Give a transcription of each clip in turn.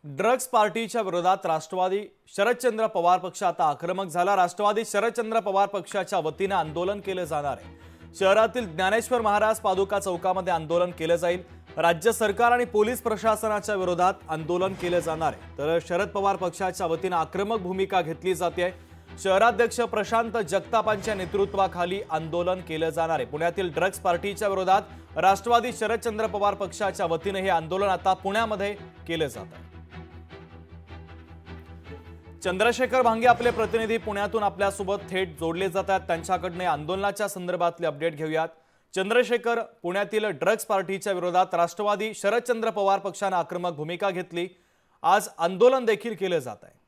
Drugs पार्टीच्या विरोधात राष्ट्रवादी शरदचंद्र पवार पक्ष आता आक्रमक झाला। राष्ट्रवादी शरदचंद्र पवार पक्षाच्या वतीने आंदोलन केले जाणार आहे। शहरातील ज्ञानेश्वर महाराज पादुका चौकामध्ये आंदोलन केले जाईल। राज्य सरकार आणि पोलीस प्रशासनाच्या विरोधात आंदोलन केले जाणार आहे। तर शरद पवार पक्षाच्या वतीने आक्रमक भूमिका घेतली जाते। शहराध्यक्ष प्रशांत जगतापांच्या नेतृत्वाखाली आंदोलन केले जाणार आहे। पुण्यातील ड्रग्स पार्टीच्या विरोधात राष्ट्रवादी शरदचंद्र पवार पक्षाच्या वतीने हे आंदोलन आता पुण्यामध्ये केले जात आहे। चंद्रशेखर भांगे आपले प्रतिनिधी पुण्यातून आपल्यासोबत थेट जोडले जातात। त्यांच्याकडे आंदोलनाच्या संदर्भातले अपडेट घेऊयात। चंद्रशेखर, पुण्यातील ड्रग्स पार्टीच्या विरोधात राष्ट्रवादी शरदचंद्र पवार पक्षाने आक्रमक भूमिका घेतली। आज आंदोलन देखील केले जात आहे।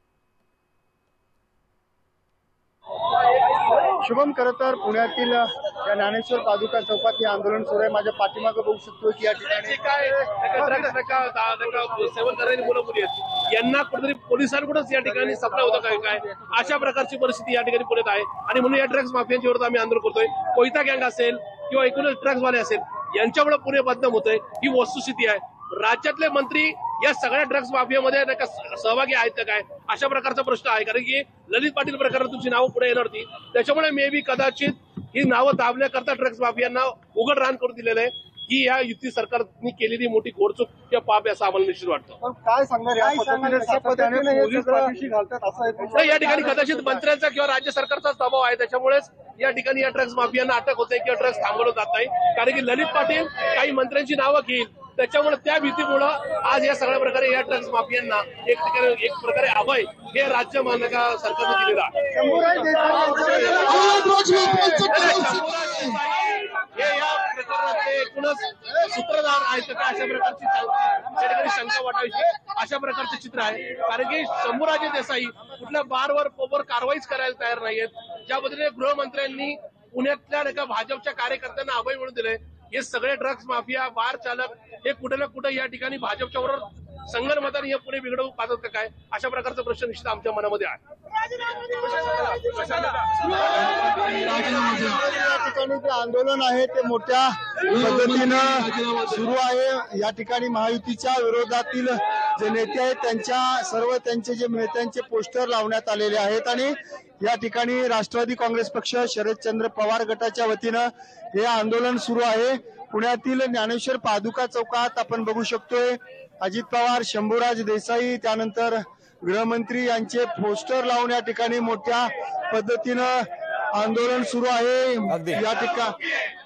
शुभम, खरं तर पुण्यातील या ज्ञानेश्वर पादुका चौकात हे आंदोलन सुरू आहे। माझ्या पाठीमागे बघू शकतो की या ठिकाणी सेवन करणारी मुलं मुली आहेत, यांना कुठेतरी पोलिसांकडूनच या ठिकाणी सप्लाय होतं काय अशा प्रकारची परिस्थिती या ठिकाणी पुण्यात आहे। आणि म्हणून या ड्रग्स माफियांच्या विरोधात आम्ही आंदोलन करतोय। कोयता गँग असेल किंवा एकूणच ड्रग्सवाले असेल, यांच्यामुळे पुणे बदनाम होतंय, ही वस्तुस्थिती आहे। राज्यातले मंत्री या सगळ्या ड्रग्स माफियामध्ये सहभागी आहेत का काय, अशा प्रकारचा प्रश्न आहे। कारण की ललित पाटील प्रकरणात तुमची नावं पुढे येणार होती, त्याच्यामुळे मे बी कदाचित ही नावं दाबण्याकरता ड्रग्स माफियांना उघड रान करून दिलेलं आहे की या युती सरकारने केलेली मोठी घोडचूक किंवा पाप असं आम्हाला निश्चित वाटतं। पण काय सांगणार या ठिकाणी कदाचित मंत्र्यांचा किंवा राज्य सरकारचाच दबाव आहे, त्याच्यामुळेच या ठिकाणी या ड्रग्स माफियांना अटक होते किंवा ड्रग्स थांबवलं जात नाही। कारण की ललित पाटील काही मंत्र्यांची नावं घेईल, त्याच्यामुळे त्या भीतीमुळं आज या सगळ्या प्रकारे या ड्रग्स माफियांना एक प्रकारे अभय हे राज्य मानका सरकारने दिलेलं आहे। हे या प्रकरणाचे एकूणच सूत्रधार आहेत का अशा प्रकारची त्या ठिकाणी शंका वाटायची अशा प्रकारचे चित्र आहे। कारण की शंभूराजे देसाई कुठल्या बारवर पबवर कारवाईच करायला तयार नाहीयेत। ज्या पद्धतीने गृहमंत्र्यांनी पुण्यातल्या भाजपच्या कार्यकर्त्यांना अभय म्हणून दिले, हे सगळे ड्रग्स माफिया बार चालक हे कुठे ना कुठे या ठिकाणी भाजपच्या बरोबर संगनमताने हे पुणे बिघडवू पाहतात का काय, अशा प्रकारचा प्रश्न निश्चित आमच्या मनामध्ये आहे। या ठिकाणी जे आंदोलन आहे ते मोठ्या पद्धतीनं सुरू आहे। या ठिकाणी महायुतीच्या विरोधातील जे नेते आहेत त्यांचे जे नेत्यांचे पोस्टर लावण्यात आलेले आहेत आणि या ठिकाणी राष्ट्रवादी काँग्रेस पक्ष शरदचंद्र पवार गटाच्या वतीनं हे आंदोलन सुरू आहे। पुण्यातील ज्ञानेश्वर पादुका चौकात आपण बघू शकतोय अजित पवार, शंभूराज देसाई, त्यानंतर गृहमंत्री यांचे पोस्टर लावून या ठिकाणी मोठ्या पद्धतीनं आंदोलन सुरू आहे। या ठिकाणी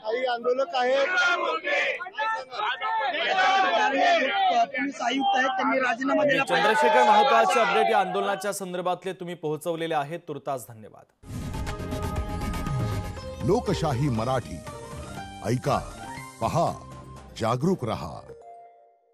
काही आंदोलक आहेत, पोलीस आयुक्त आहेत, त्यांनी राजीनामा दिला। चंद्रशेखर, महत्त्वाचे अपडेट या आंदोलनाच्या संदर्भातले तुम्ही पोहोचवलेले आहेत, तुर्तास धन्यवाद। लोकशाही मराठी ऐका, पहा, जागरूक रहा।